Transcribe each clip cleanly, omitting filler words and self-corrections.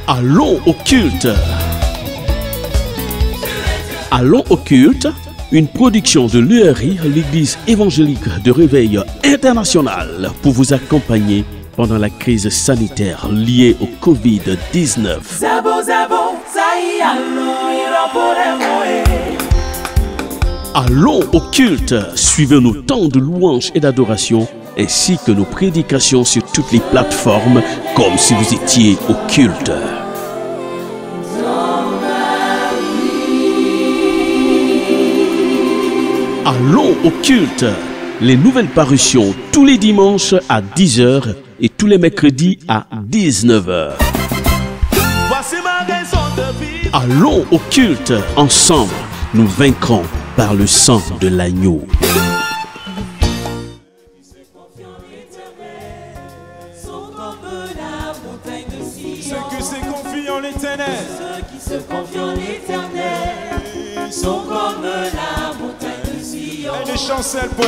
Allons au culte. Allons au culte, une production de l'URI, l'Église évangélique de réveil international, pour vous accompagner pendant la crise sanitaire liée au Covid-19. Allons au culte, suivez nos temps de louange et d'adoration, ainsi que nos prédications sur toutes les plateformes, comme si vous étiez au culte. Allons au culte, les nouvelles parutions tous les dimanches à 10h et tous les mercredis à 19h. Allons au culte, ensemble, nous vaincrons par le sang de l'agneau. Ceux qui se confient en l'Éternel, sont comme la montagne de Sion. elle ne chancelle point.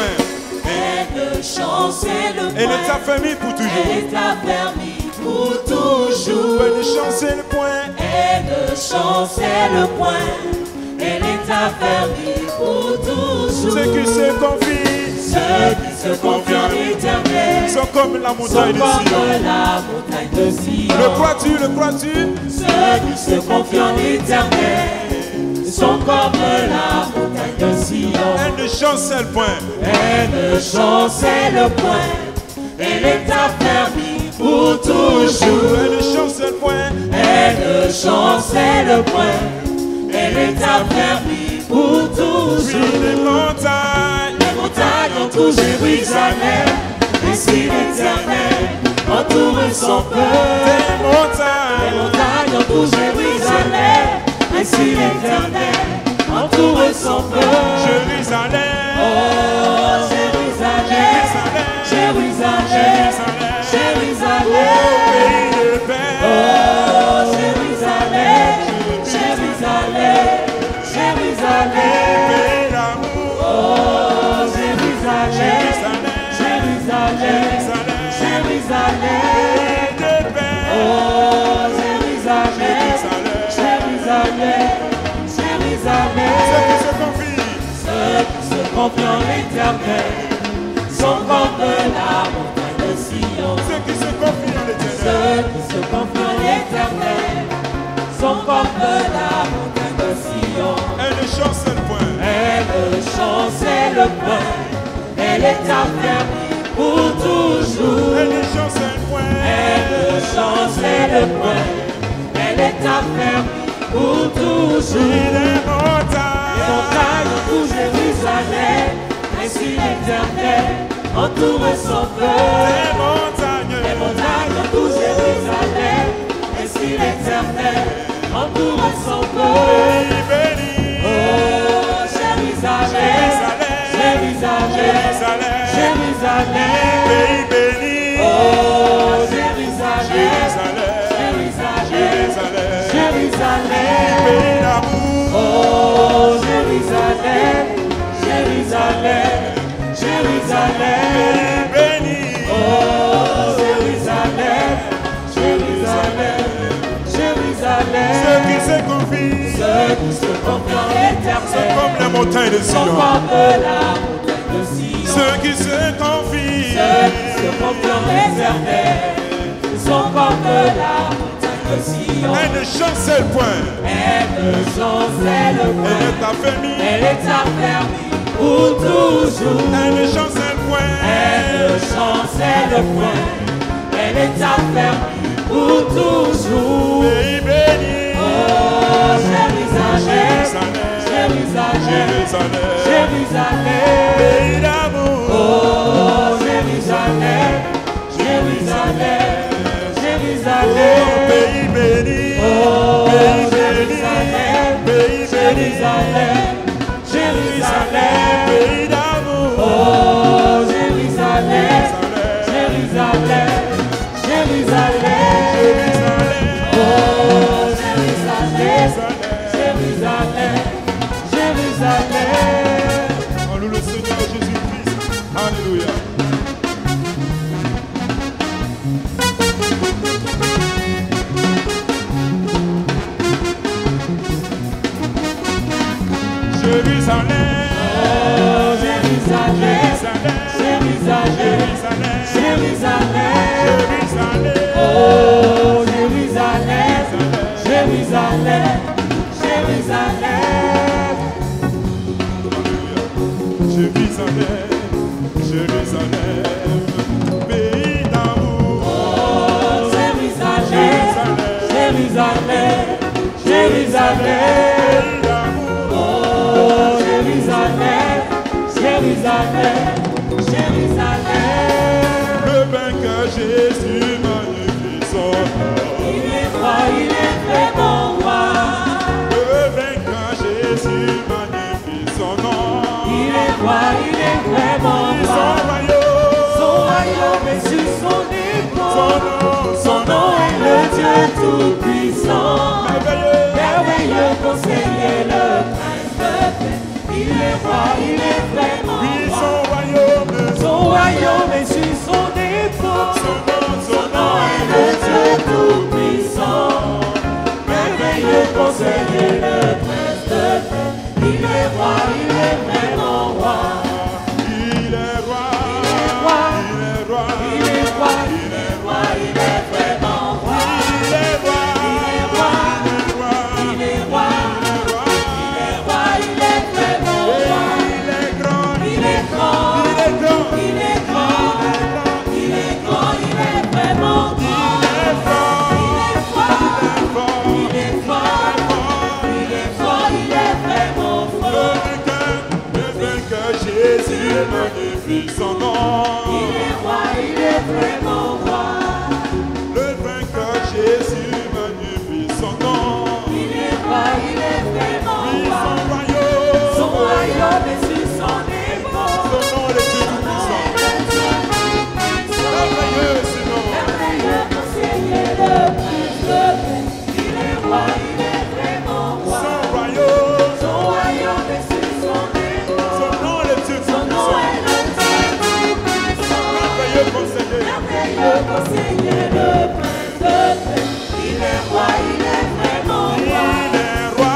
Elle ne chancelle point. Elle est affermie pour toujours. Elle est affermie pour toujours. Elle ne chancelle point. Elle ne chancelle point. Elle est affermie pour toujours. Ceux qui se confient en l'Éternel sont comme la montagne de Sion. Le crois-tu, le crois-tu? Ceux qui se confient en l'Éternel sont comme la montagne de Sion. Elle ne chancelle point. Elle ne chancelle point. Elle est affermie pour toujours. Elle ne chancelle point. Elle ne chancelle point. Elle est affermie pour toujours. Oui, les montagnes entourent Jérusalem. Ainsi l'Éternel entoure son peuple. les montagnes Entourent Jérusalem. Ainsi l'Éternel entoure son peuple. Jérusalem. Oh, Jérusalem, Jérusalem, Jérusalem. Pays de paix. Oh, Jérusalem, Jérusalem, Jérusalem. Pays d'amour. Oh, Jérusalem, Jérusalem, Jérusalem. Pays de paix. Oh, Jérusalem, Jérusalem, Jérusalem. Ceux qui se confient Ceux qui se confient en l'Éternel sont comme la montagne de Sion. ceux qui se confient en l'Éternel. Ceux qui se confient en l'Éternel sont comme la montagne de Sion. Elle ne chancelle point. Elle ne chancelle point. Elle est affermie pour toujours. Elle ne chancelle point. Elle ne chancelle point. Elle est affermie pour toujours. Les montagnes Pour Jérusalem, ainsi l'Éternel entoure son peuple. les montagnes Entoure Jérusalem, ainsi l'Éternel entoure son peuple. Pays béni. Oh, Jérusalem, Jérusalem, Jérusalem. Pays béni. Oh, Jérusalem, Jérusalem, Jérusalem. Pays d'amour. Oh, Jérusalem, Jérusalem, Jérusalem. Pays béni. Oh, Jérusalem, Jérusalem, Jérusalem. Ceux qui se confient Ceux qui se confient en l'Éternel sont comme la montagne de sont Sion. comme la montagne de Sion. Ceux qui se confient Ceux qui se confient en l'Éternel sont comme la montagne de Sion. elle ne chancelle point. Elle ne chancelle Elle point. est affermie. Elle est affermie pour toujours. Elle ne chancelle point. Elle ne chancelle point. Elle est affermie pour toujours. Pays béni. Oh, Jérusalem, Jérusalem, Jérusalem. Pays d'amour. Oh, Jérusalem, Jérusalem, Jérusalem. Pays béni. Oh, Pays béni. Jérusalem, Pays béni. Jérusalem, Jérusalem. Pays d'amour. Oh, Jérusalem, Jérusalem, Jérusalem. Oh, Jérusalem, Jérusalem, Jérusalem. On loue le Seigneur Jésus-Christ. Alléluia. Dieu tout-puissant, merveilleux conseiller, le prince de paix. Il est roi, il est vraiment roi. Son royaume est sur son épaule. Son nom est le Dieu tout-puissant, merveilleux conseiller, le prince de paix. Il est roi, il est vraiment roi. Il est roi, il est roi, il est roi, il est roi, il est vraiment roi. il est roi, Il est roi, il est roi, il est vraiment roi. il est grand, Il est grand, il est grand, il est grand, il est grand, il est vraiment grand. il est fort, Il est fort, fort. il est fort, il est fort, il est vraiment fort. Le vainqueur Jésus magnifie son nom. Il est roi, il est vraiment roi. Le vainqueur Jésus magnifie son nom. Il est roi, il est vraiment Oui, roi. son Son royaume est sur son épaule. son nom est le Dieu tout-puissant. Merveilleux ce nom. Merveilleux conseiller, le prince de paix. Il est roi, il est vraiment roi. Son royaume, Son royaume est sur son épaule. son nom est le Dieu Son nom tout-puissant. est le Dieu tout-puissant. Merveilleux conseiller. Merveilleux conseiller, le prince de paix. Il est roi, il est vraiment roi. Il est roi,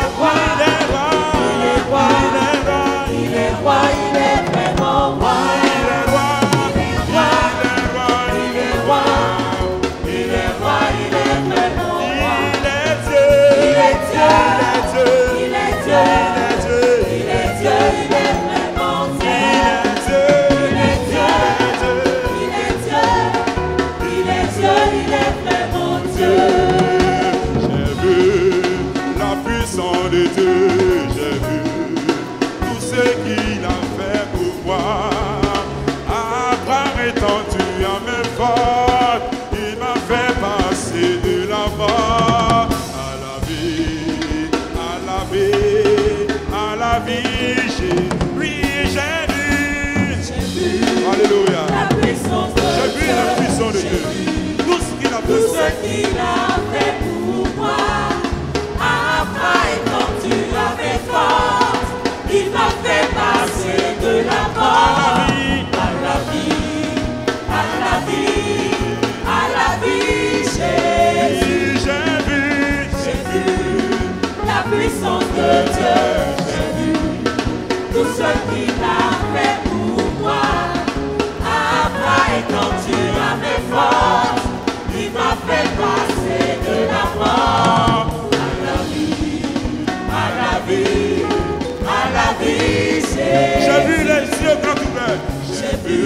il est roi, Il est roi, il est roi, il est roi, il est vraiment roi. il est roi, Il est roi, il est roi, il est roi, il est roi, il est vraiment roi. il est Dieu, Il est Dieu, il est Dieu, il est Dieu, il est Dieu, il est Dieu, il est vraiment Dieu. il est Dieu, Il est Dieu, il est Dieu, il est vraiment Dieu. J'ai vu la puissance de Dieu, j'ai vu tout ce qu'il a fait pour moi. Abraham étendu à mes fortes, il m'a fait passer de la mort à la vie, à la vie, à la vie. Oui, j'ai vu. Alléluia. La puissance de J'ai vu la puissance de Dieu. Tout ce qu'il a tout fait. ce qu'il a fait pour moi. Après, quand tu avais force, il m'a fait passer de la mort à la vie, à la vie, à la vie. Jésus, J'ai vu la puissance de Dieu. J'ai vu tout ce qu'il a fait pour moi. Après, quand tu avais force, il m'a fait passer de la mort à la vie, à la vie, à la vie. J'ai vu les yeux grands ouverts. J'ai vu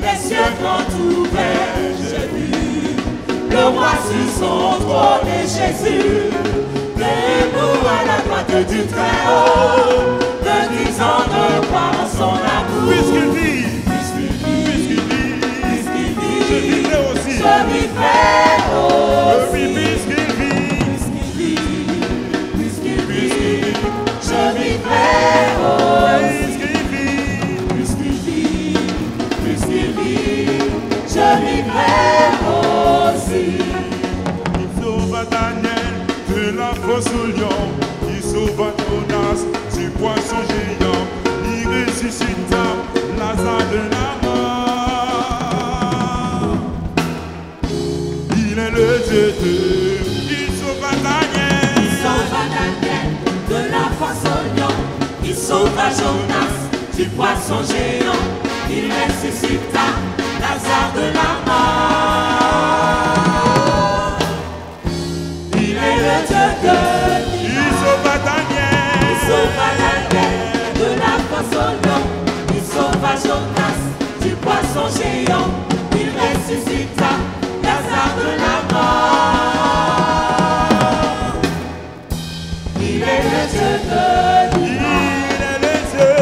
les cieux grands ouverts. J'ai vu le roi sur son trône et Jésus debout à la droite du Très-Haut, me disant de croire en son amour. Puisqu'il vit, Puisqu'il vit, puisqu'il vit, je vivrai aussi. je vivrai aussi. Puisqu'il vit, Puisqu'il vit, je vivrai aussi. puisqu'il vit, Puisqu'il vit, je vivrai aussi. il sauva Daniel de la fosse au lion. Il sauva Jonas du poisson géant. Il ressuscita Lazare de la mort. Il est le Dieu de. Il sauva Daniel. Il sauva Daniel de la fosse au lion. Il sauva Jonas du poisson géant. Il ressuscita Lazare de la mort. Il est le Dieu de Il sauva Daniel. Il sauva Daniel de la fosse au lion. Il sauva Jonas du poisson géant. Il ressuscita Lazare de la mort. Il est le Dieu de Il est le Dieu.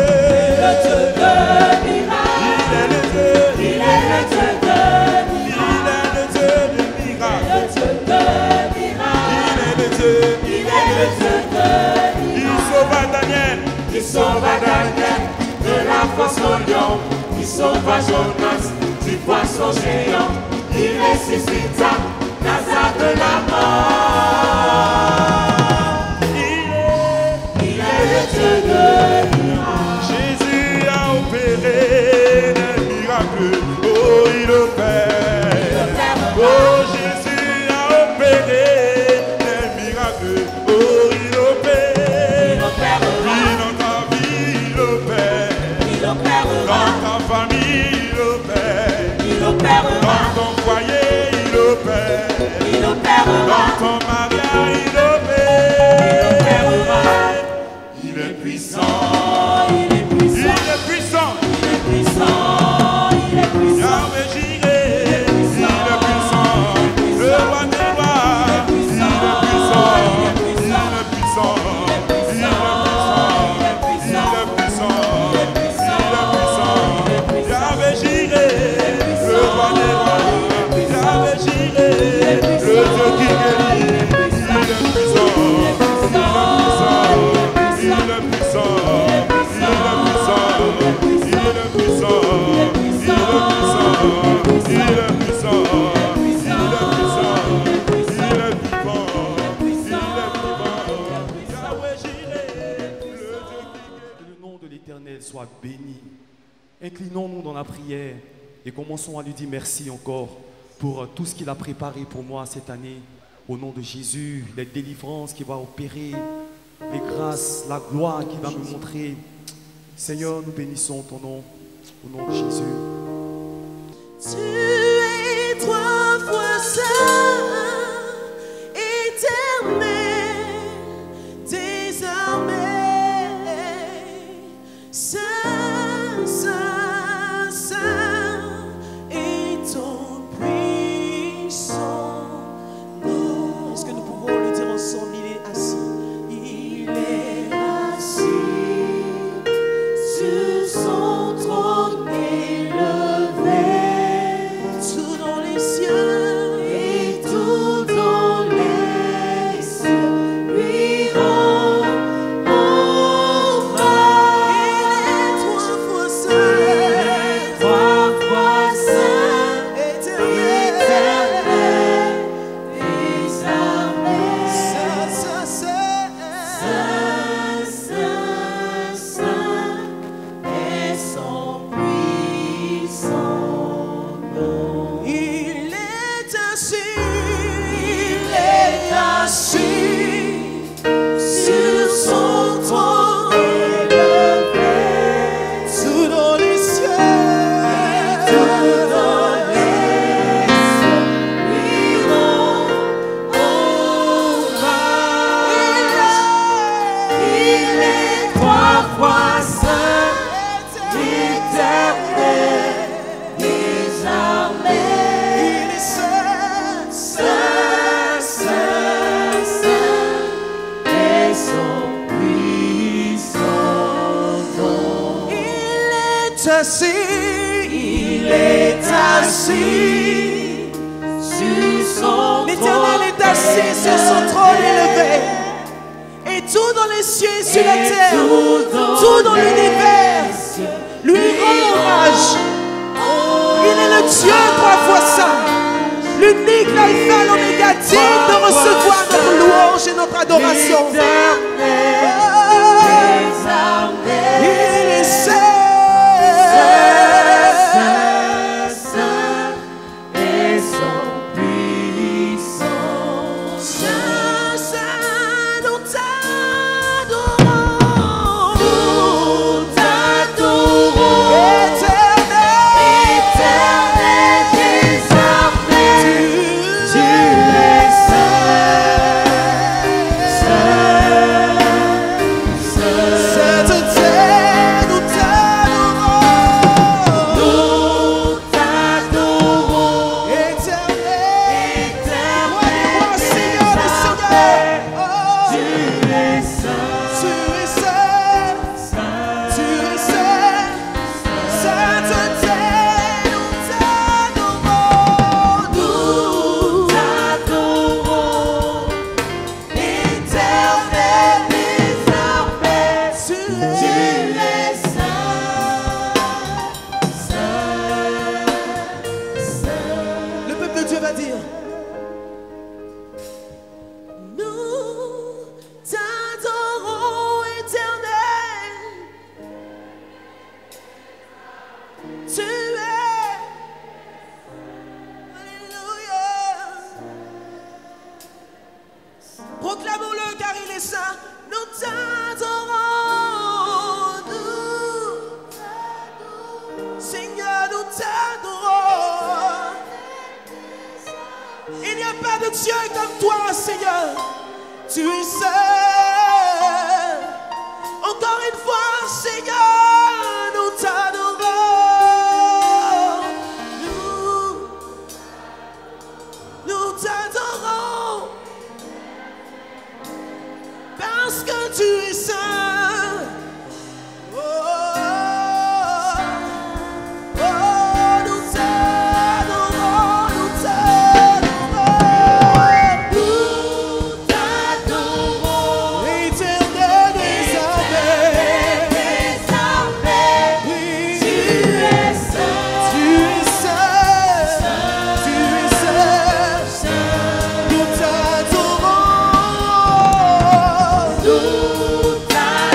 le Dieu de miracle. Il est le Dieu. Il est le Dieu de Il miracle. est le Dieu de miracle. Le Dieu de miracle. Il est le Dieu. Il est le Dieu de Il miracle. sauva Daniel. Il sauva Daniel de la fosse au lion. Il sauva Jonas du poisson géant. Il ressuscita Lazare béni. Inclinons-nous dans la prière et commençons à lui dire merci encore pour tout ce qu'il a préparé pour moi cette année. Au nom de Jésus, les délivrances qu'il va opérer, les grâces, la gloire qu'il va me montrer. Seigneur, nous bénissons ton nom, au nom de Jésus. Tu es 3 fois saint, éternel, désormais, saint, saint, saint, et ton puissant nom. Est-ce que nous pouvons le dire ensemble? Il est assis. Il est assis sur son trône élevé. Tout dans les cieux et tout dans les cieux lui rend hommage. Il est 3 fois saint, 3 fois saint, éternel, désormais, saint, saint, saint, saint, saint, est son puissant nom. Il est assis sur son trône élevé. Tout dans les cieux, tout dans les cieux lui rend hommage. Il est 3 fois saint, éternel, désormais. Il est saint, saint, saint, saint, et son puissant nom. Il est assis sur son trône. L'Éternel est assis sur son trône élevé. Et tout dans les cieux et sur la terre, tout dans l'univers, lui rend hommage. Il est le Dieu 3 fois saint, l'unique, l'alpha, l'oméga, digne de recevoir notre louange et notre adoration. Il est saint, et son puissant saint, saint, nous t'adorons, éternel, désormais, tu es Proclamons-le car il est saint. Nous t'adorons, nous. Seigneur, nous t'adorons. Il n'y a pas de Dieu comme toi, Seigneur. Tu es saint. Encore une fois, Seigneur, nous t'adorons. Nous t'adorons. Parce que tu es saint. Oh, oh, nous t'adorons, nous t'adorons. Nous t'adorons. Éternel désormais. Oui, tu es saint. Tu es saint. Tu es saint. Nous t'adorons. Nous t'adorons.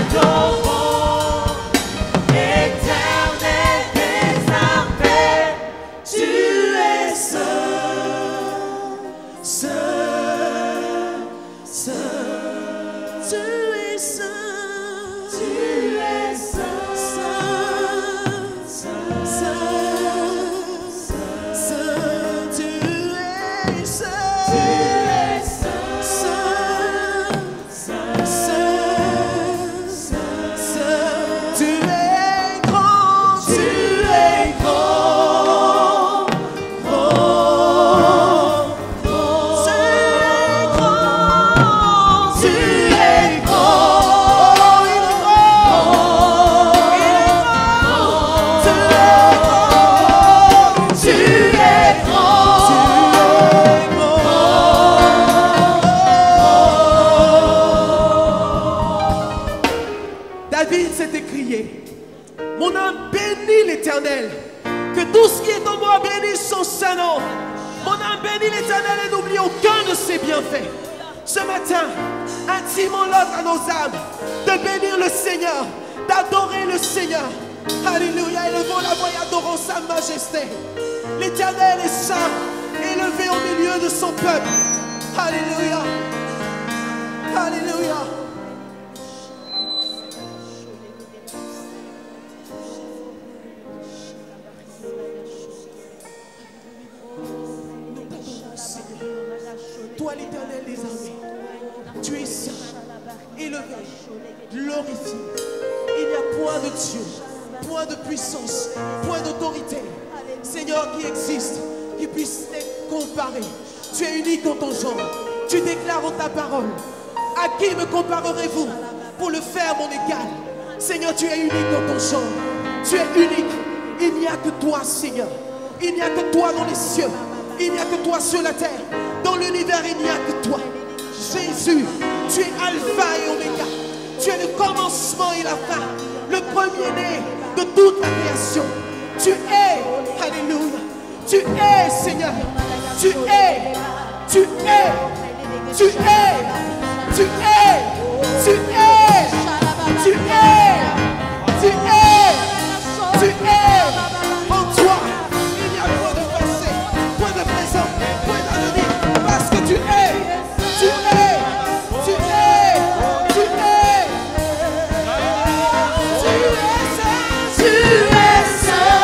Ce matin, intimons l'ordre à nos âmes de bénir le Seigneur, d'adorer le Seigneur. Alléluia, élevons la voix et adorons sa majesté. L'Éternel est saint, élevé au milieu de son peuple. Alléluia, alléluia. Toi l'Éternel des armées, tu es saint, élevé, glorifié. Il n'y a point de Dieu, point de puissance, point d'autorité, Seigneur, qui existe, qui puisse être comparé. Tu es unique en ton genre. Tu déclares en ta parole. À qui me comparerez-vous pour le faire mon égal? Seigneur, tu es unique en ton genre. Tu es unique. Il n'y a que toi, Seigneur. Il n'y a que toi dans les cieux. Il n'y a que toi sur la terre. Dans l'univers, il n'y a que toi. Jésus, tu es Alpha et Oméga. Tu es le commencement et la fin. Le premier-né de toute la création. Tu es, alléluia. Tu es, Seigneur. Tu es. Tu es. Tu es. Tu es. Tu es. Tu es. Tu es. Tu es. En toi, il n'y a point de passé, point de présent, point d'avenir. Parce que tu es. Tu es. Tu es. Tu es. Tu es saint.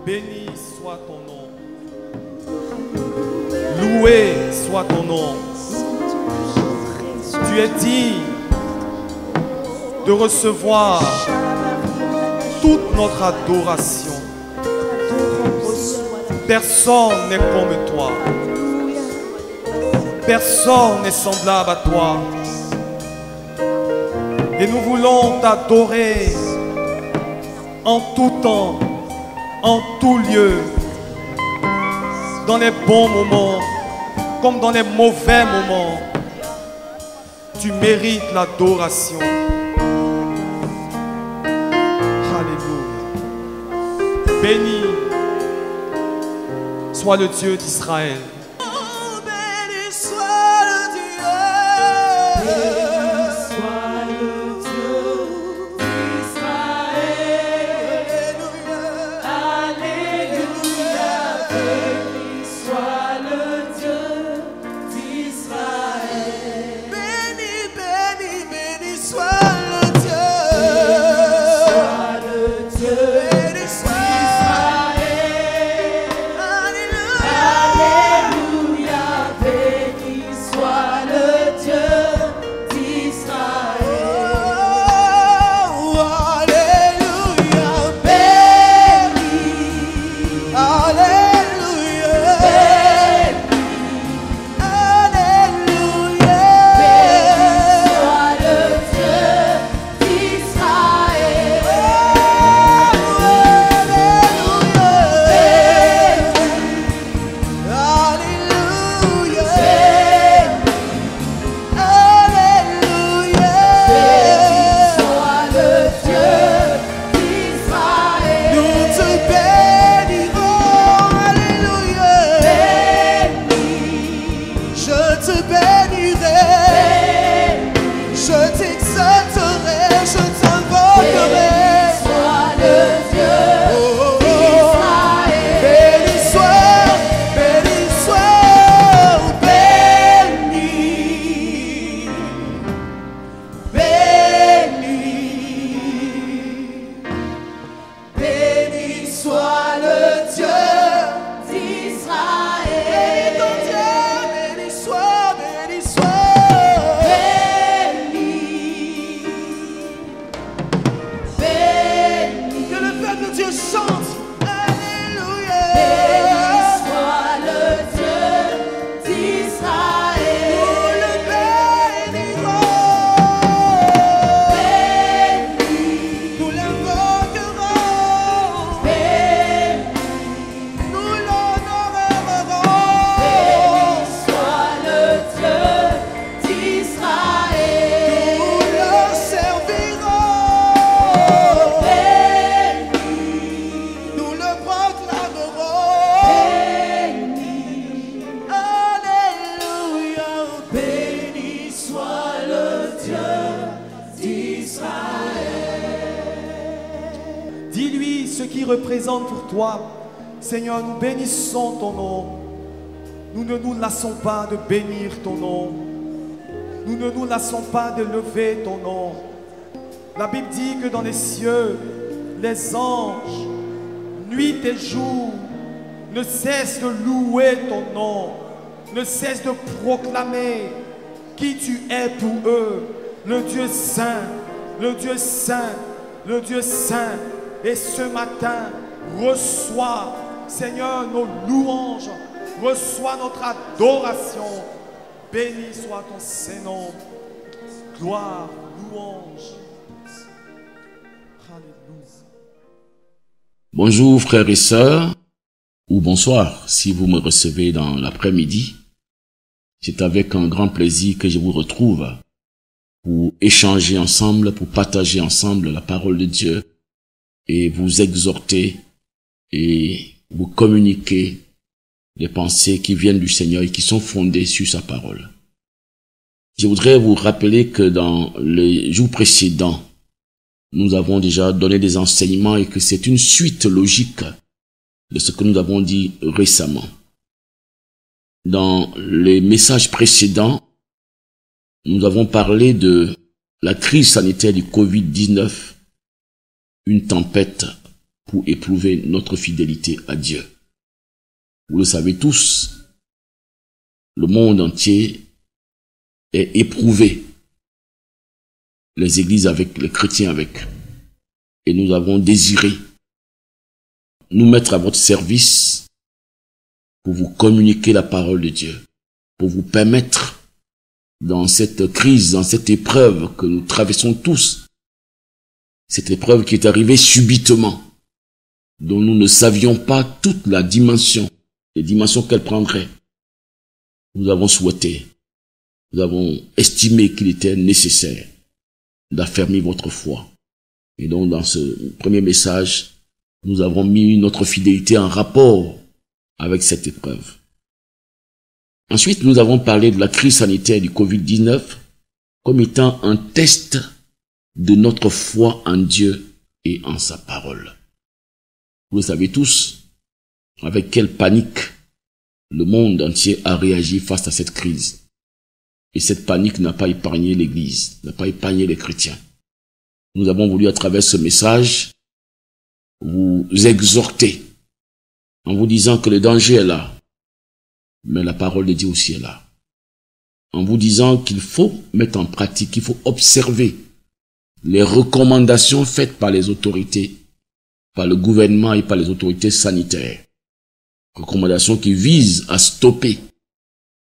Béni soit ton nom. Loué soit ton nom. Tu es digne de recevoir toute notre adoration. Personne n'est comme toi. Personne n'est semblable à toi. Et nous voulons t'adorer en tout temps, en tout lieu, dans les bons moments comme dans les mauvais moments. Tu mérites l'adoration. Alléluia. Béni soit le Dieu d'Israël. Alléluia. bénirai, je t'exalterai, je t'invoquerai. Sois le Dieu d'Israël. Béni soit, béni soit, béni, béni, béni soit le Dieu d'Israël. béni ton Dieu, béni soit, béni soit, Béni, béni, que le peuple de Dieu chante, alléluia. béni soit le Dieu d'Israël. Nous le bénirons, Béni, nous l'invoquerons, béni, nous l'honorerons. soit le Dieu d'Israël. Nous le servirons, Béni, nous le proclamerons. Alléluia, béni soit le Dieu d'Israël. Dis-lui ce qui représente pour toi. Seigneur, nous bénissons ton nom. Nous ne nous lassons pas de bénir ton nom. Nous ne nous lassons pas de lever ton nom. La Bible dit que dans les cieux, les anges, nuit et jour, ne cessent de louer ton nom, ne cessent de proclamer qui tu es pour eux, le Dieu saint, le Dieu saint, le Dieu saint. Et ce matin, reçois, Seigneur, nos louanges, reçois notre adoration. Béni soit ton Saint-Nom. Gloire, louange. Alléluia. Bonjour frères et sœurs, ou bonsoir si vous me recevez dans l'après-midi. C'est avec un grand plaisir que je vous retrouve pour échanger ensemble, pour partager ensemble la parole de Dieu et vous exhorter et vous communiquer les pensées qui viennent du Seigneur et qui sont fondées sur sa parole. Je voudrais vous rappeler que dans les jours précédents, nous avons déjà donné des enseignements et que c'est une suite logique de ce que nous avons dit récemment. Dans les messages précédents, nous avons parlé de la crise sanitaire du Covid-19, une tempête pour éprouver notre fidélité à Dieu. Vous le savez tous, le monde entier est éprouvé, les églises avec, les chrétiens avec. Et nous avons désiré nous mettre à votre service pour vous communiquer la parole de Dieu, pour vous permettre dans cette crise, dans cette épreuve que nous traversons tous, cette épreuve qui est arrivée subitement, dont nous ne savions pas toute la dimension, les dimensions qu'elle prendrait. Nous avons souhaité, nous avons estimé qu'il était nécessaire d'affermir votre foi. Et donc dans ce premier message, nous avons mis notre fidélité en rapport avec cette épreuve. Ensuite, nous avons parlé de la crise sanitaire du Covid-19 comme étant un test de notre foi en Dieu et en sa parole. Vous le savez tous, avec quelle panique le monde entier a réagi face à cette crise. Et cette panique n'a pas épargné l'Église, n'a pas épargné les chrétiens. Nous avons voulu à travers ce message vous exhorter en vous disant que le danger est là, mais la parole de Dieu aussi est là. En vous disant qu'il faut mettre en pratique, qu'il faut observer les recommandations faites par les autorités, par le gouvernement et par les autorités sanitaires. Recommandations qui visent à stopper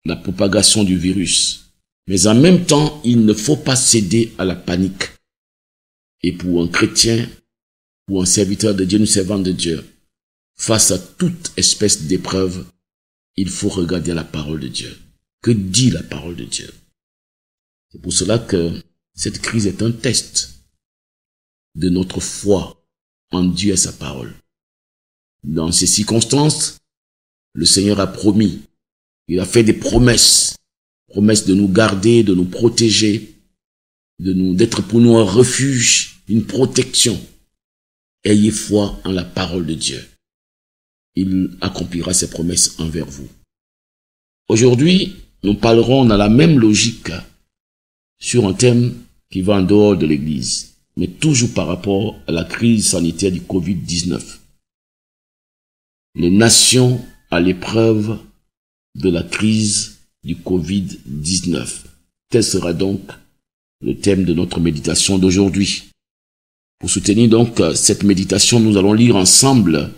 la propagation du virus. Mais en même temps, il ne faut pas céder à la panique. Et pour un chrétien, pour un serviteur de Dieu, une servante de Dieu, face à toute espèce d'épreuve, il faut regarder la parole de Dieu. Que dit la parole de Dieu? C'est pour cela que cette crise est un test de notre foi en Dieu et sa parole. Dans ces circonstances, le Seigneur a promis, il a fait des promesses promesse de nous garder, de nous protéger, d'être pour nous un refuge, une protection. Ayez foi en la parole de Dieu. Il accomplira ses promesses envers vous. Aujourd'hui, nous parlerons dans la même logique sur un thème qui va en dehors de l'Église, mais toujours par rapport à la crise sanitaire du Covid-19. Les nations à l'épreuve de la crise du Covid-19. Tel sera donc le thème de notre méditation d'aujourd'hui. Pour soutenir donc cette méditation, nous allons lire ensemble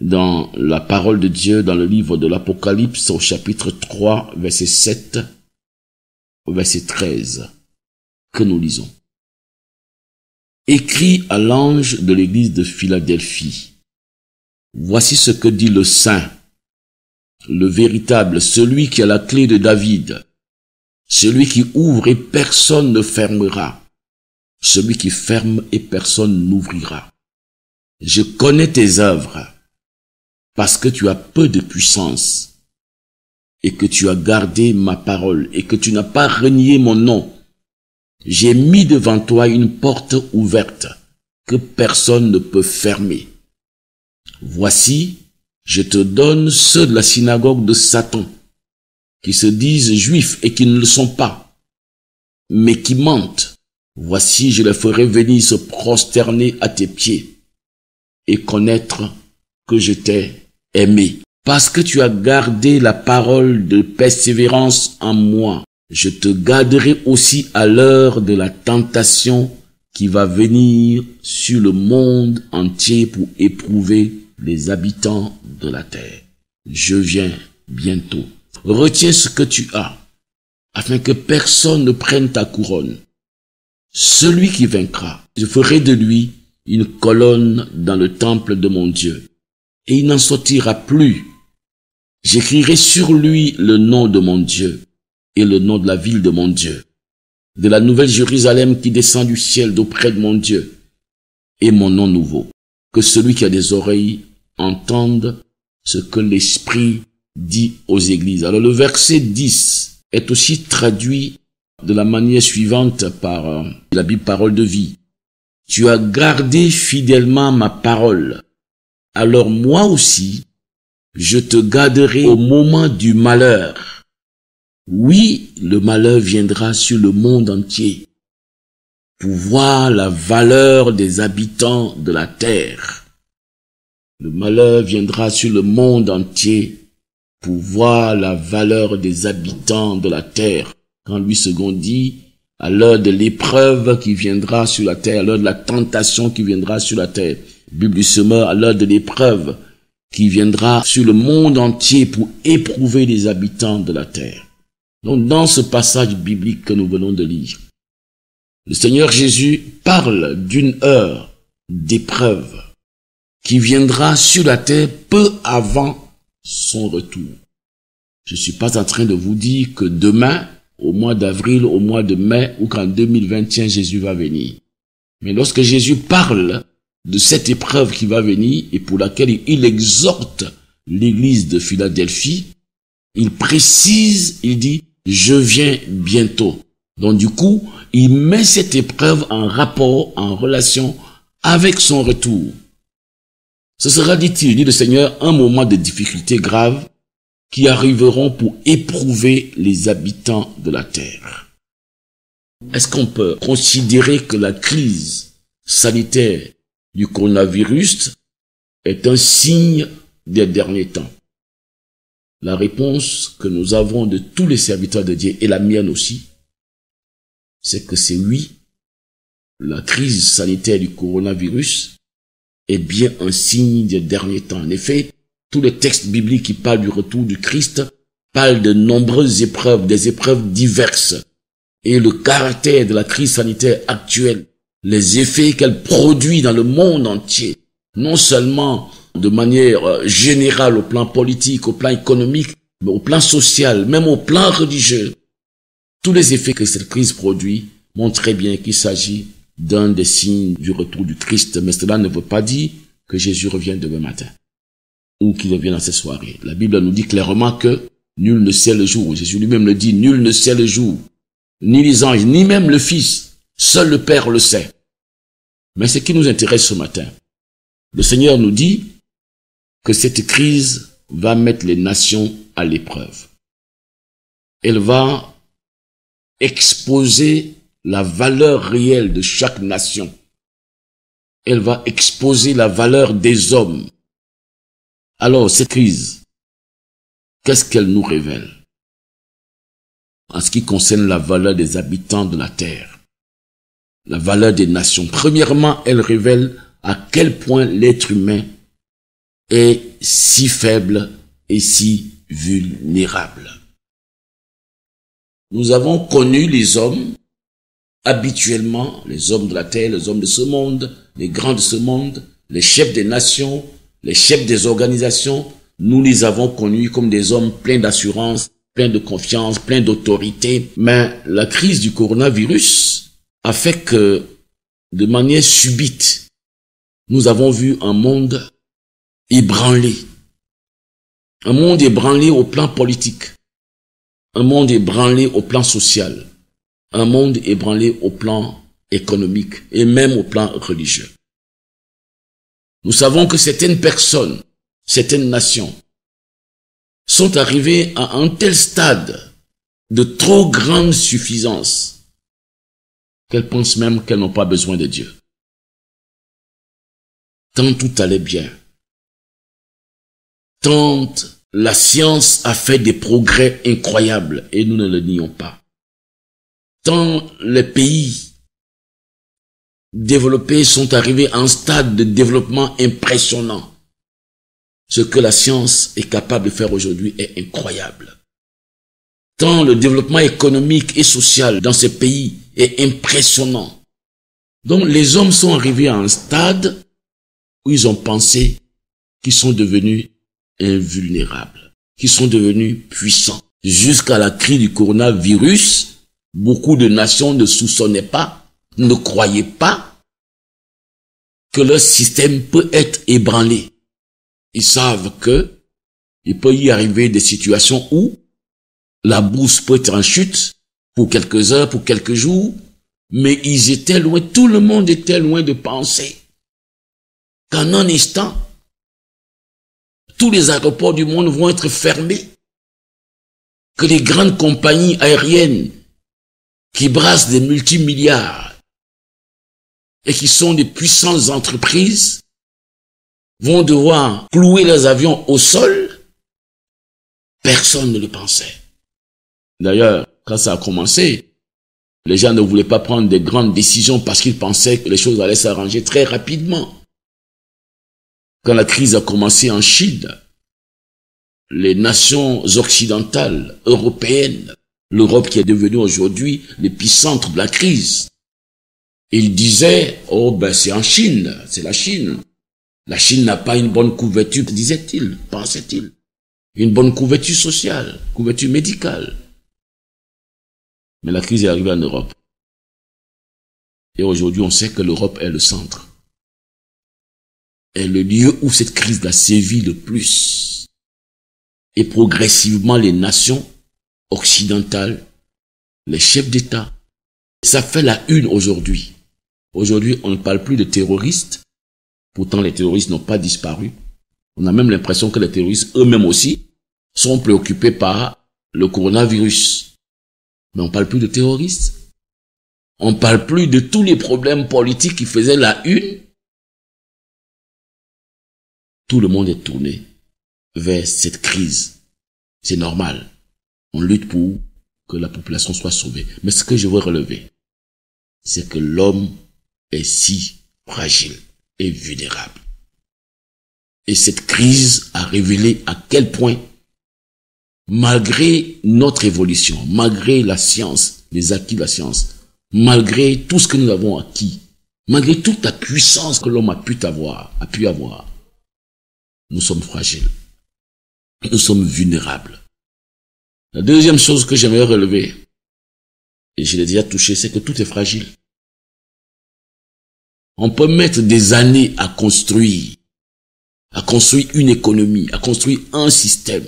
dans la parole de Dieu, dans le livre de l'Apocalypse, au chapitre 3, verset 7, au verset 13, que nous lisons. Écrit à l'ange de l'église de Philadelphie, voici ce que dit le Saint, le véritable, celui qui a la clé de David, celui qui ouvre et personne ne fermera, celui qui ferme et personne n'ouvrira. Je connais tes œuvres, parce que tu as peu de puissance, et que tu as gardé ma parole, et que tu n'as pas renié mon nom. J'ai mis devant toi une porte ouverte, que personne ne peut fermer. Voici, je te donne ceux de la synagogue de Satan, qui se disent juifs et qui ne le sont pas, mais qui mentent. Voici, je les ferai venir se prosterner à tes pieds, et connaître que je t'ai aimé. Parce que tu as gardé la parole de persévérance en moi, je te garderai aussi à l'heure de la tentation qui va venir sur le monde entier pour éprouver les habitants de la terre. Je viens bientôt. Retiens ce que tu as, afin que personne ne prenne ta couronne. Celui qui vaincra, je ferai de lui une colonne dans le temple de mon Dieu, et il n'en sortira plus. J'écrirai sur lui le nom de mon Dieu, et le nom de la ville de mon Dieu, de la nouvelle Jérusalem qui descend du ciel d'auprès de mon Dieu, et mon nom nouveau. Que celui qui a des oreilles entende ce que l'Esprit dit aux églises. Alors le verset 10 est aussi traduit de la manière suivante par la Bible Parole de vie. Tu as gardé fidèlement ma parole. Alors moi aussi, je te garderai au moment du malheur. Oui, le malheur viendra sur le monde entier pour voir la valeur des habitants de la terre. Le malheur viendra sur le monde entier pour voir la valeur des habitants de la terre. Quand Louis II dit, à l'heure de l'épreuve qui viendra sur la terre, à l'heure de la tentation qui viendra sur la terre, Bible du Semeur, à l'heure de l'épreuve qui viendra sur le monde entier pour éprouver les habitants de la terre. Donc, dans ce passage biblique que nous venons de lire, le Seigneur Jésus parle d'une heure d'épreuve qui viendra sur la terre peu avant son retour. Je ne suis pas en train de vous dire que demain, au mois d'avril, au mois de mai, ou qu'en 2021, Jésus va venir. Mais lorsque Jésus parle de cette épreuve qui va venir et pour laquelle il exhorte l'église de Philadelphie, il précise, il dit, je viens bientôt. Donc du coup, il met cette épreuve en rapport, en relation avec son retour. Ce sera, dit-il, dit le Seigneur, un moment de difficultés graves qui arriveront pour éprouver les habitants de la terre. Est-ce qu'on peut considérer que la crise sanitaire du coronavirus est un signe des derniers temps? La réponse que nous avons de tous les serviteurs de Dieu, et la mienne aussi, c'est que c'est oui, la crise sanitaire du coronavirus est bien un signe des derniers temps. En effet, tous les textes bibliques qui parlent du retour du Christ parlent de nombreuses épreuves, des épreuves diverses. Et le caractère de la crise sanitaire actuelle, les effets qu'elle produit dans le monde entier, non seulement de manière générale au plan politique, au plan économique, mais au plan social, même au plan religieux. Tous les effets que cette crise produit montrent très bien qu'il s'agit d'un des signes du retour du Christ, mais cela ne veut pas dire que Jésus revient demain matin ou qu'il revient dans cette soirée. La Bible nous dit clairement que Nul ne sait le jour. Jésus lui-même le dit, nul ne sait le jour. Ni les anges, ni même le Fils. Seul le Père le sait. Mais ce qui nous intéresse ce matin, le Seigneur nous dit que cette crise va mettre les nations à l'épreuve. Elle va exposer la valeur réelle de chaque nation. Elle va exposer la valeur des hommes. Alors, cette crise, qu'est-ce qu'elle nous révèle? En ce qui concerne la valeur des habitants de la terre, la valeur des nations. Premièrement, elle révèle à quel point l'être humain est si faible et si vulnérable. Nous avons connu les hommes, habituellement, les hommes de la terre, les hommes de ce monde, les grands de ce monde, les chefs des nations, les chefs des organisations, nous les avons connus comme des hommes pleins d'assurance, pleins de confiance, pleins d'autorité. Mais la crise du coronavirus a fait que, de manière subite, nous avons vu un monde ébranlé. Un monde ébranlé au plan politique. Un monde ébranlé au plan social. Un monde ébranlé au plan économique et même au plan religieux. Nous savons que certaines personnes, certaines nations sont arrivées à un tel stade de trop grande suffisance qu'elles pensent même qu'elles n'ont pas besoin de Dieu. Tant tout allait bien, tant la science a fait des progrès incroyables et nous ne le nions pas. Tant les pays développés sont arrivés à un stade de développement impressionnant. Ce que la science est capable de faire aujourd'hui est incroyable. Tant le développement économique et social dans ces pays est impressionnant. Donc les hommes sont arrivés à un stade où ils ont pensé qu'ils sont devenus invulnérables, qu'ils sont devenus puissants. Jusqu'à la crise du coronavirus, beaucoup de nations ne soupçonnaient pas, ne croyaient pas que leur système peut être ébranlé. Ils savent que il peut y arriver des situations où la bourse peut être en chute pour quelques heures, pour quelques jours, mais ils étaient loin, tout le monde était loin de penser qu'en un instant, tous les aéroports du monde vont être fermés, que les grandes compagnies aériennes qui brassent des multimilliards et qui sont des puissantes entreprises vont devoir clouer leurs avions au sol. Personne ne le pensait. D'ailleurs, quand ça a commencé, les gens ne voulaient pas prendre de grandes décisions parce qu'ils pensaient que les choses allaient s'arranger très rapidement. Quand la crise a commencé en Chine, les nations occidentales, européennes, l'Europe qui est devenue aujourd'hui l'épicentre de la crise, ils disaient, oh ben c'est en Chine, c'est la Chine. La Chine n'a pas une bonne couverture, disait-il, pensait-il. Une bonne couverture sociale, couverture médicale. Mais la crise est arrivée en Europe. Et aujourd'hui, on sait que l'Europe est le centre. Est le lieu où cette crise a sévi le plus. Et progressivement, les nations occidentales, les chefs d'État, ça fait la une aujourd'hui. Aujourd'hui, on ne parle plus de terroristes. Pourtant, les terroristes n'ont pas disparu. On a même l'impression que les terroristes eux-mêmes aussi sont préoccupés par le coronavirus. Mais on ne parle plus de terroristes. On ne parle plus de tous les problèmes politiques qui faisaient la une. Tout le monde est tourné vers cette crise. C'est normal. On lutte pour que la population soit sauvée. Mais ce que je veux relever, c'est que l'homme est si fragile et vulnérable. Et cette crise a révélé à quel point, malgré notre évolution, malgré la science, les acquis de la science, malgré tout ce que nous avons acquis, malgré toute la puissance que l'homme a pu avoir, nous sommes fragiles. Nous sommes vulnérables. La deuxième chose que j'aimerais relever, et je l'ai déjà touché, c'est que tout est fragile. On peut mettre des années à construire une économie, à construire un système.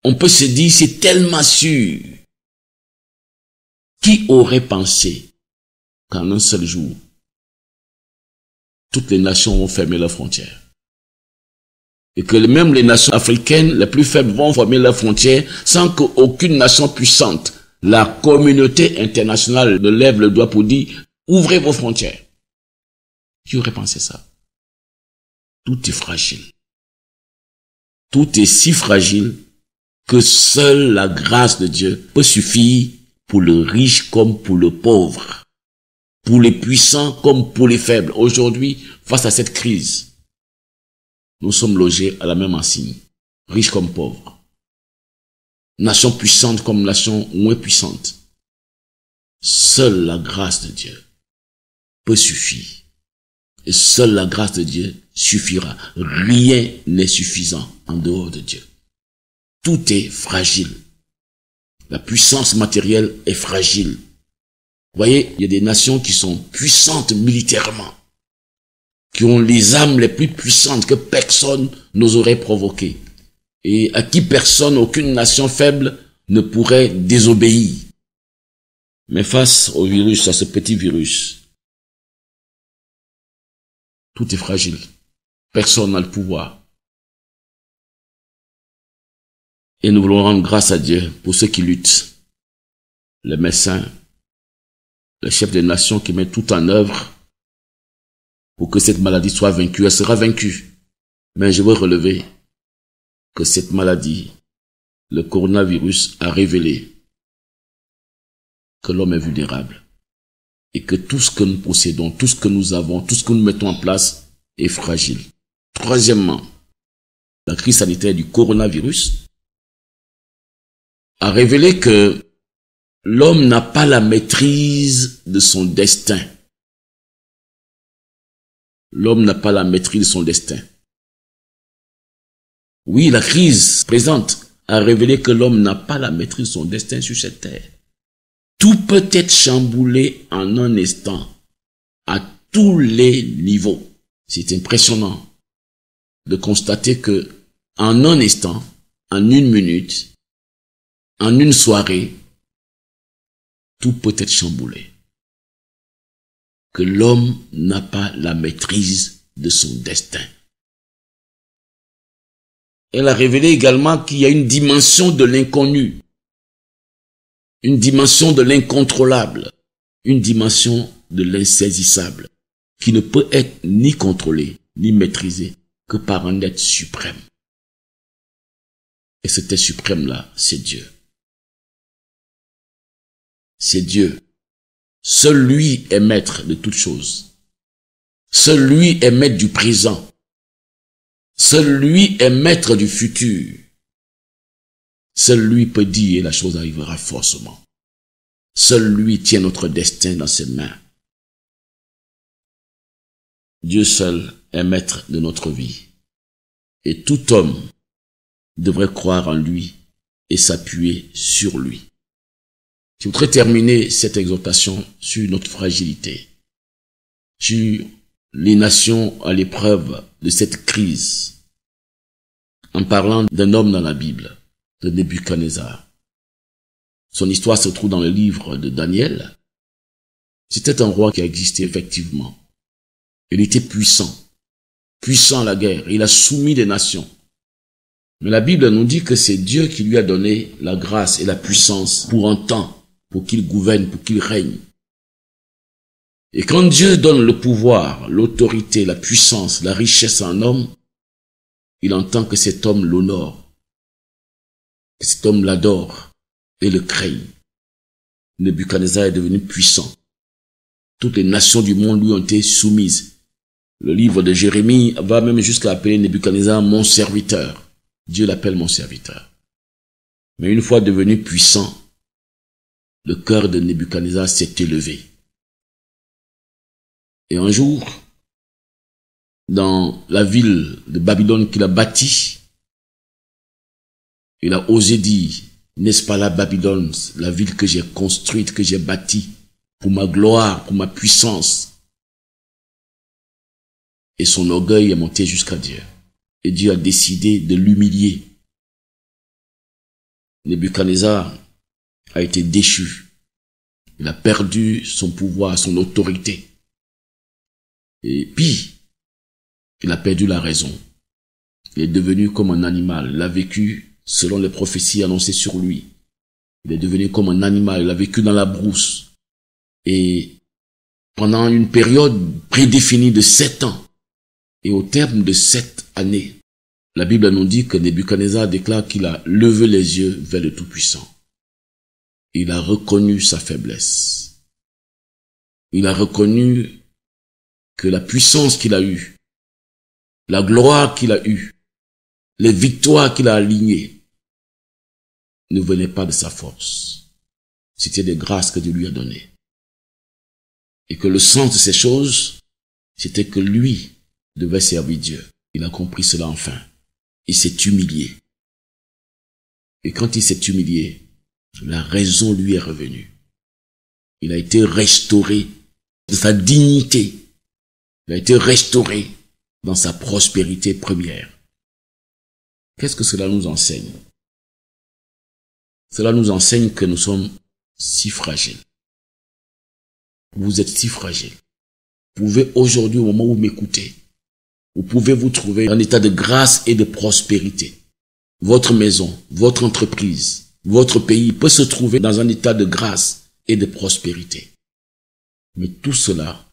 On peut se dire, c'est tellement sûr. Qui aurait pensé qu'en un seul jour, toutes les nations vont fermer leurs frontières? Et que même les nations africaines les plus faibles vont fermer leurs frontières sans qu'aucune nation puissante, la communauté internationale, ne lève le doigt pour dire « Ouvrez vos frontières ». Qui aurait pensé ça? Tout est fragile. Tout est si fragile que seule la grâce de Dieu peut suffire pour le riche comme pour le pauvre, pour les puissants comme pour les faibles. Aujourd'hui, face à cette crise, nous sommes logés à la même enseigne, riches comme pauvres, nation puissante comme nation moins puissante. Seule la grâce de Dieu peut suffire. Et seule la grâce de Dieu suffira. Rien n'est suffisant en dehors de Dieu. Tout est fragile. La puissance matérielle est fragile. Vous voyez, il y a des nations qui sont puissantes militairement, qui ont les armes les plus puissantes que personne n'oserait provoquer, et à qui personne, aucune nation faible ne pourrait désobéir. Mais face au virus, à ce petit virus, tout est fragile. Personne n'a le pouvoir. Et nous voulons rendre grâce à Dieu pour ceux qui luttent. Les médecins, les chefs des nations qui mettent tout en œuvre pour que cette maladie soit vaincue. Elle sera vaincue. Mais je veux relever que cette maladie, le coronavirus, a révélé que l'homme est vulnérable. Et que tout ce que nous possédons, tout ce que nous avons, tout ce que nous mettons en place est fragile. Troisièmement, la crise sanitaire du coronavirus a révélé que l'homme n'a pas la maîtrise de son destin. L'homme n'a pas la maîtrise de son destin. Oui, la crise présente a révélé que l'homme n'a pas la maîtrise de son destin sur cette terre. Tout peut être chamboulé en un instant, à tous les niveaux. C'est impressionnant de constater que, en un instant, en une minute, en une soirée, tout peut être chamboulé. Que l'homme n'a pas la maîtrise de son destin. Elle a révélé également qu'il y a une dimension de l'inconnu, une dimension de l'incontrôlable, une dimension de l'insaisissable, qui ne peut être ni contrôlée, ni maîtrisée que par un être suprême. Et cet être suprême-là, c'est Dieu. C'est Dieu. Seul lui est maître de toutes choses. Seul lui est maître du présent. Seul lui est maître du futur. Seul lui peut dire et la chose arrivera forcément. Seul lui tient notre destin dans ses mains. Dieu seul est maître de notre vie. Et tout homme devrait croire en lui et s'appuyer sur lui. Je voudrais terminer cette exhortation sur notre fragilité, sur les nations à l'épreuve de cette crise, en parlant d'un homme dans la Bible, de Nebuchadnezzar. Son histoire se trouve dans le livre de Daniel. C'était un roi qui a existé effectivement. Il était puissant à la guerre. Il a soumis des nations. Mais la Bible nous dit que c'est Dieu qui lui a donné la grâce et la puissance pour un temps, pour qu'il gouverne, pour qu'il règne. Et quand Dieu donne le pouvoir, l'autorité, la puissance, la richesse à un homme, il entend que cet homme l'honore, que cet homme l'adore et le craigne. Nebuchadnezzar est devenu puissant. Toutes les nations du monde lui ont été soumises. Le livre de Jérémie va même jusqu'à appeler Nebuchadnezzar mon serviteur. Dieu l'appelle mon serviteur. Mais une fois devenu puissant, le cœur de Nebuchadnezzar s'est élevé. Et un jour, dans la ville de Babylone qu'il a bâtie, il a osé dire, n'est-ce pas la Babylone, la ville que j'ai construite, que j'ai bâtie, pour ma gloire, pour ma puissance. Et son orgueil est monté jusqu'à Dieu. Et Dieu a décidé de l'humilier. Nebuchadnezzar a été déchu. Il a perdu son pouvoir, son autorité. Et puis, il a perdu la raison. Il est devenu comme un animal. Il a vécu selon les prophéties annoncées sur lui. Il est devenu comme un animal. Il a vécu dans la brousse. Et pendant une période prédéfinie de 7 ans, et au terme de 7 années, la Bible nous dit que Nebuchadnezzar déclare qu'il a levé les yeux vers le Tout-Puissant. Il a reconnu sa faiblesse. Il a reconnu que la puissance qu'il a eue, la gloire qu'il a eue, les victoires qu'il a alignées, ne venaient pas de sa force. C'était des grâces que Dieu lui a données. Et que le sens de ces choses, c'était que lui devait servir Dieu. Il a compris cela enfin. Il s'est humilié. Et quand il s'est humilié, la raison lui est revenue. Il a été restauré de sa dignité. Il a été restauré dans sa prospérité première. Qu'est-ce que cela nous enseigne? Cela nous enseigne que nous sommes si fragiles. Vous êtes si fragile. Vous pouvez aujourd'hui, au moment où vous m'écoutez, vous pouvez vous trouver en état de grâce et de prospérité. Votre maison, votre entreprise, votre pays peut se trouver dans un état de grâce et de prospérité. Mais tout cela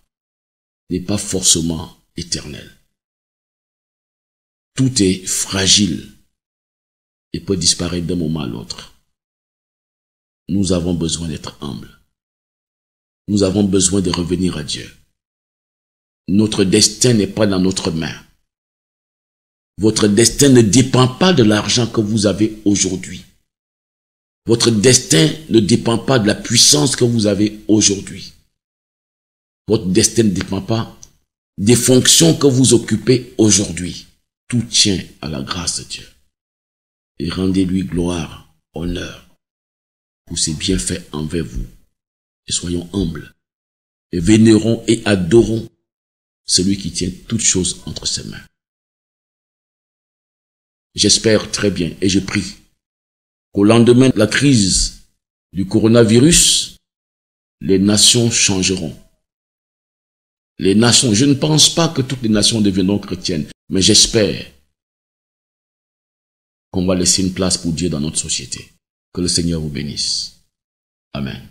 n'est pas forcément éternel. Tout est fragile et peut disparaître d'un moment à l'autre. Nous avons besoin d'être humbles. Nous avons besoin de revenir à Dieu. Notre destin n'est pas dans notre main. Votre destin ne dépend pas de l'argent que vous avez aujourd'hui. Votre destin ne dépend pas de la puissance que vous avez aujourd'hui. Votre destin ne dépend pas des fonctions que vous occupez aujourd'hui. Tout tient à la grâce de Dieu. Et rendez-lui gloire, honneur pour ses bienfaits envers vous. Et soyons humbles. Et vénérons et adorons celui qui tient toutes choses entre ses mains. J'espère très bien et je prie qu'au lendemain de la crise du coronavirus, les nations changeront. Les nations, je ne pense pas que toutes les nations deviendront chrétiennes, mais j'espère qu'on va laisser une place pour Dieu dans notre société. Que le Seigneur vous bénisse. Amen.